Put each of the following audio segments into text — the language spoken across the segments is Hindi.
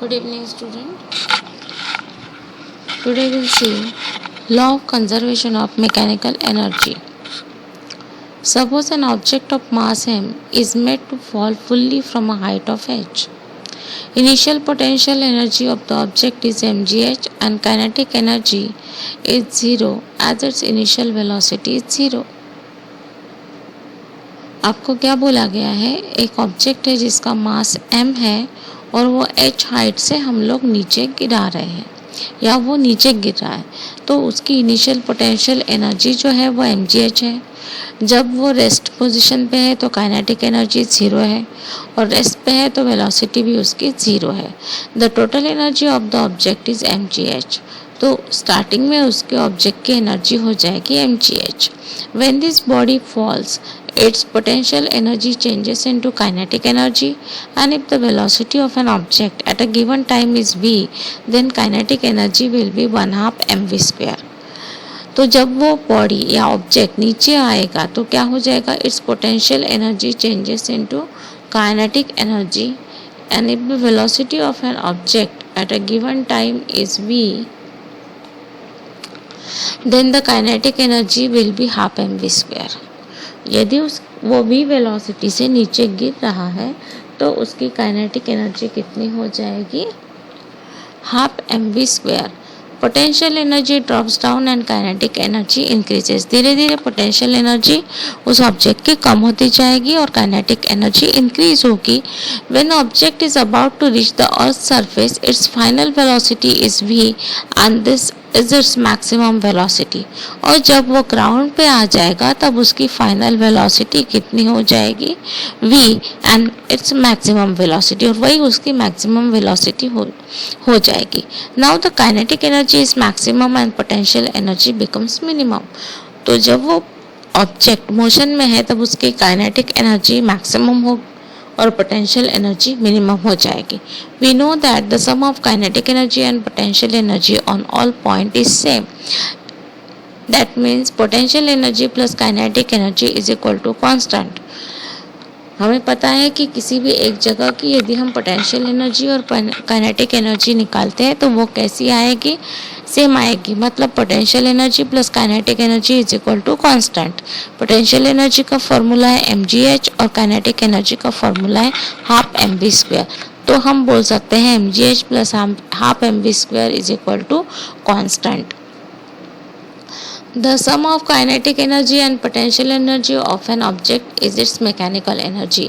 Good evening, student. Today we'll see law of conservation of mechanical energy. Suppose an object of mass m is made to fall fully from a height of h. Initial potential energy of the object is mgh and kinetic energy is 0 as its initial velocity is 0. आपको क्या बोला गया है? एक ऑब्जेक्ट है जिसका मास m है और वो h हाइट से हम लोग नीचे गिरा रहे हैं या वो नीचे गिर रहा है, तो उसकी इनिशियल पोटेंशियल एनर्जी जो है वो mgh है. जब वो रेस्ट पोजीशन पे है तो काइनेटिक एनर्जी 0 है और रेस्ट पे है तो वेलोसिटी भी उसकी 0 है. The total energy of the object is mgh. तो स्टार्टिंग में उसके ऑब्जेक्ट की एनर्जी हो जाएगी mgh. When this body false, its potential energy changes into kinetic energy, and if the velocity of an object at a given time is v, then kinetic energy will be 1/2 mv square. तो जब वो बॉडी या ऑब्जेक्ट नीचे आएगा तो क्या हो जाएगा? It's potential energy changes into kinetic energy, and if the velocity of an object at a given time is v, then the kinetic energy will be 1/2 mv square. यदि वो भी वेलोसिटी से नीचे गिर रहा है तो उसकी काइनेटिक एनर्जी कितनी हो जाएगी? 1/2 mv square. Potential energy drops down and kinetic energy increases. धीरे धीरे पोटेंशियल एनर्जी उस ऑब्जेक्ट की कम होती जाएगी और काइनेटिक एनर्जी इंक्रीज होगी. When object is about to reach the earth surface, its final velocity is v and this is its maximum velocity. और जब वो ग्राउंड पे आ जाएगा तब उसकी फाइनल वेलोसिटी कितनी हो जाएगी? v and it's maximum velocity, और वही उसकी मैक्सिमम वेलोसिटी हो जाएगी. Now the kinetic energy is maximum and potential energy becomes minimum. तो जब वो ऑब्जेक्ट मोशन में है तब उसकी काइनेटिक एनर्जी मैक्सिमम हो और पोटेंशियल एनर्जी मिनिमम हो जाएगी. We know that the sum of kinetic energy and potential energy on all point is same. That means potential energy plus kinetic energy is equal to constant. हमें पता है कि किसी भी एक जगह की यदि हम पोटेंशियल एनर्जी और काइनेटिक एनर्जी निकालते हैं तो वो कैसी आएगी? सेम आएगी. मतलब potential energy plus kinetic energy is equal to constant. Potential energy का फॉर्मूला है mgh और काइनेटिक एनर्जी का फॉर्मूला है 1/2 mv स्क्वायर. तो हम बोल सकते हैं mgh plus 1/2 mv square is equal to constant. The sum of kinetic energy and potential energy of an object is its mechanical energy.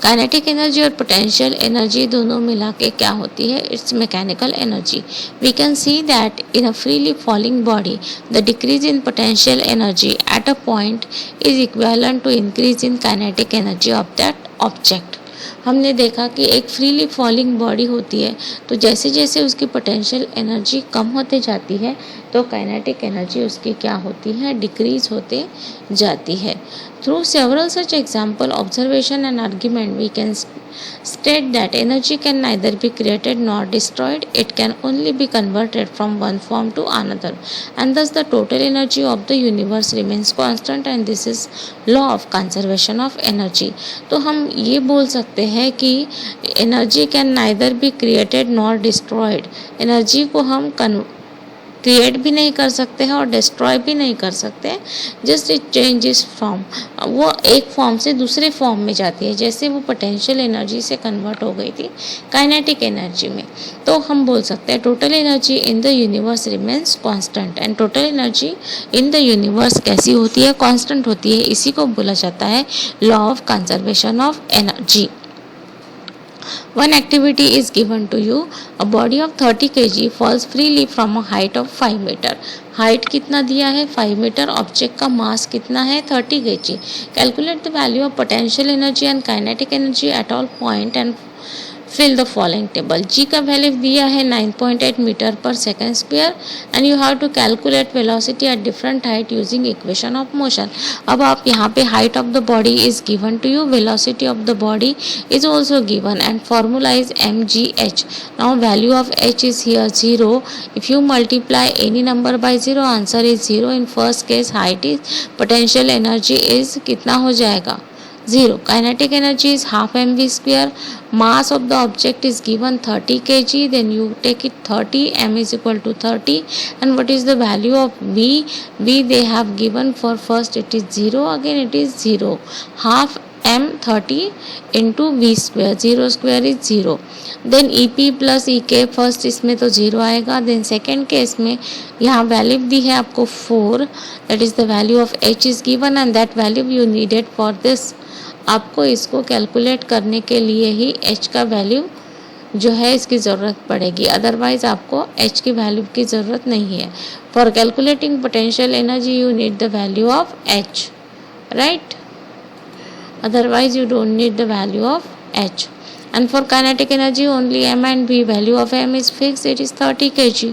Kinetic energy और potential energy दोनों मिला के क्या होती है? Its mechanical energy. We can see that in a freely falling body, the decrease in potential energy at a point is equivalent to increase in kinetic energy of that object. हमने देखा कि एक फ्रीली फॉलिंग बॉडी होती है तो जैसे जैसे उसकी पोटेंशियल एनर्जी कम होते जाती है तो काइनेटिक एनर्जी उसकी क्या होती है? डिक्रीज होते जाती है. Through several such example, observation and argument we can state that energy can neither be created nor destroyed. It can only be converted from one form to another, and thus the total energy of the universe remains constant, and this is law of conservation of energy. तो हम ये बोल सकते हैं कि energy can neither be created nor destroyed. Energy को हम क्रिएट भी नहीं कर सकते हैं और डिस्ट्रॉय भी नहीं कर सकते. Just it changes form. वो एक फॉर्म से दूसरे फॉर्म में जाती है. जैसे वो पोटेंशियल एनर्जी से कन्वर्ट हो गई थी काइनेटिक एनर्जी में, तो हम बोल सकते हैं total energy in the universe remains constant. And total energy in the universe कैसी होती है? कांस्टेंट होती है. इसी को बोला जाता है law of conservation of energy. One activity is given to you. A body of 30 kg falls freely from a height of 5 meter. Height कितना दिया है? 5 मीटर. ऑब्जेक्ट का मास कितना है? 30 kg. Calculate the value of potential energy and kinetic energy at all point and fill the following table. जी का वैल्यू दिया है 9.8 मीटर पर second square and you have to calculate velocity at different height using equation of motion. अब आप यहाँ पे height of the body is given to you, velocity of the body is also given and formula is mgh. Now value of h is here 0. If you multiply any number by 0, answer is 0. In first case height is, potential energy is कितना हो जाएगा? 0. Kinetic energy is half mv square. Mass of the object is given 30 kg. Then you take it 30. M is equal to 30. And what is the value of V? V they have given for first it is 0. Again it is 0. Half m 30 into v square. 0 square is 0. Then E P plus E K first इसमें तो 0 आएगा. देन सेकेंड केस में यहाँ वैल्यू दी है आपको 4. That is the value of h is given and that value you needed for this. आपको इसको कैलकुलेट करने के लिए ही h का वैल्यू जो है इसकी ज़रूरत पड़ेगी. अदरवाइज़ आपको h की वैल्यू की ज़रूरत नहीं है. For calculating potential energy you need the value of h, right. Otherwise you don't need the value of h. And for kinetic energy only m and v, value of m is fixed, it is 30 kg,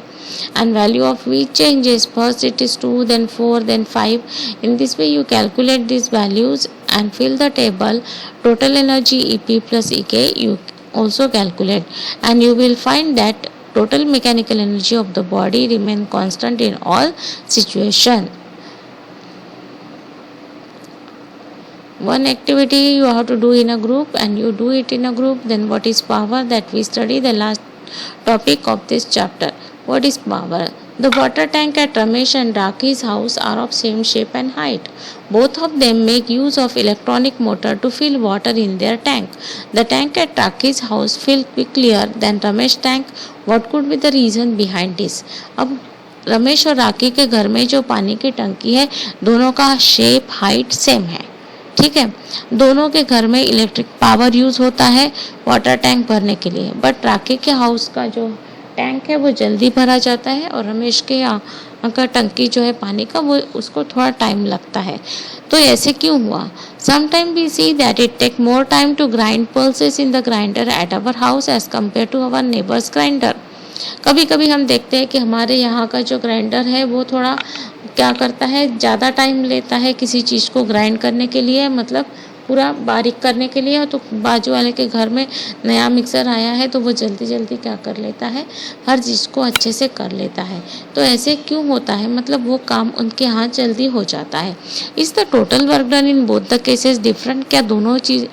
and value of v changes. First it is 2, then 4, then 5. In this way you calculate these values and fill the table. Total energy EP plus EK you also calculate, and you will find that total mechanical energy of the body remain constant in all situation. One activity you have to do in a group, and you do it in a group. Then what is power? That we study the last topic of this chapter. What is power? The water tank at Ramesh and Raki's house are of same shape and height. Both of them make use of electronic motor to fill water in their tank. The tank at Raki's house filled quicker than Ramesh tank. What could be the reason behind this? अब रमेश और राकी के घर में जो पानी की टंकी है दोनों का शेप हाइट सेम है. ठीक है, दोनों के घर में इलेक्ट्रिक पावर यूज होता है वाटर टैंक भरने के लिए. बट राकी के हाउस का जो टैंक है वो जल्दी भरा जाता है और रमेश के यहाँ का टंकी जो है पानी का वो उसको थोड़ा टाइम लगता है. तो ऐसे क्यों हुआ? Sometime we see that it take more time to grind pulses in the grinder at our house as compare to our neighbours grinder. कभी कभी हम देखते हैं कि हमारे यहाँ का जो ग्राइंडर है वो थोड़ा क्या करता है, ज़्यादा टाइम लेता है किसी चीज़ को ग्राइंड करने के लिए, मतलब पूरा बारीक करने के लिए. तो बाजू वाले के घर में नया मिक्सर आया है तो वो जल्दी जल्दी क्या कर लेता है, हर चीज़ को अच्छे से कर लेता है. तो ऐसे क्यों होता है? मतलब वो काम उनके यहाँ जल्दी हो जाता है. Is the total work done in both the cases different? क्या दोनों चीज़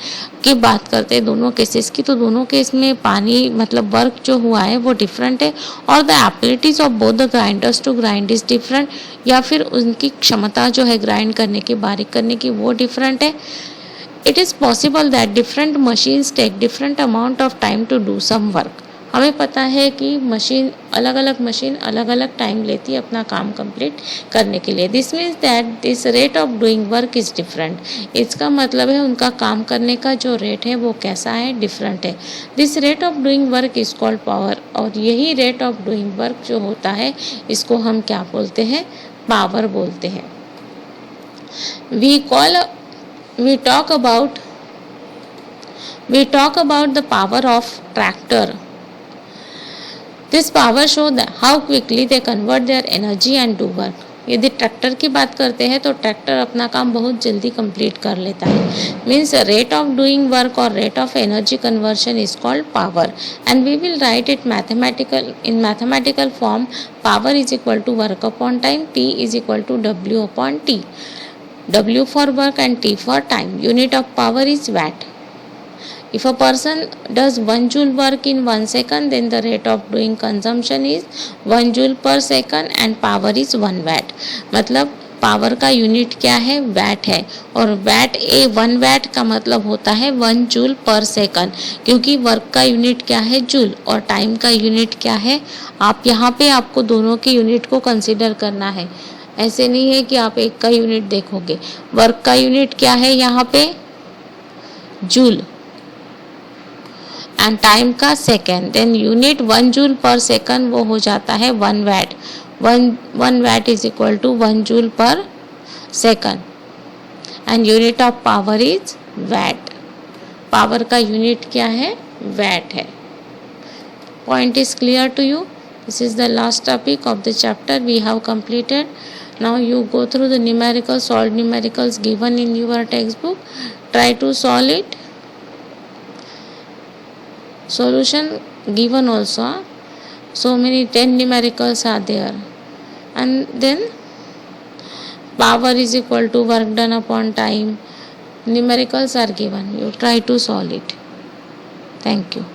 की बात करते हैं दोनों केसेस की, तो दोनों केस में पानी मतलब वर्क जो हुआ है वो डिफरेंट है. और the abilities of both the grinders to grind is different, या फिर उनकी क्षमता जो है ग्राइंड करने की, बारीक करने की, वो डिफरेंट है. It is possible that different machines take different amount of time to do some work. हमें पता है कि अलग अलग टाइम लेती है अपना काम कंप्लीट करने के लिए. This means that this rate of doing work is different. इसका मतलब है उनका काम करने का जो रेट है वो कैसा है, डिफरेंट है. This rate of doing work is called power. और यही रेट ऑफ डूइंग वर्क जो होता है इसको हम क्या बोलते हैं, पावर बोलते हैं. We talk about the power of tractor. This power show that how quickly they convert their energy and do work. यदि ट्रैक्टर की बात करते हैं तो ट्रैक्टर अपना काम बहुत जल्दी कंप्लीट कर लेता है. Means rate of doing work और rate of energy conversion is called power. And we will write it mathematical form. Power is equal to work upon time. P is equal to W upon T. W for work and T for time. Unit of power is watt. If a person does 1 joule work in 1 second, then the rate of doing consumption is 1 joule per second and power is 1 watt. मतलब पावर का यूनिट क्या है, वैट है. और वैट 1 वैट का मतलब होता है 1 जूल पर सेकंड, क्योंकि वर्क का यूनिट क्या है, जूल, और टाइम का यूनिट क्या है. आप यहाँ पे आपको दोनों के यूनिट को कंसिडर करना है. ऐसे नहीं है कि आप एक का यूनिट देखोगे. वर्क का यूनिट क्या है यहाँ पे, जूल, एंड टाइम का second. Then unit 1 joule per second वो हो जाता है 1 watt. 1 watt is equal to 1 joule per second. And unit of power is watt. Power का यूनिट क्या है, वैट है. Point is clear to you. This is the last topic of the chapter we have completed. Now you go through the numericals, solved numericals given in your textbook. Try to solve it. Solution given also. So many 10 numericals are there. And then power is equal to work done upon time. Numericals are given. You try to solve it. Thank you.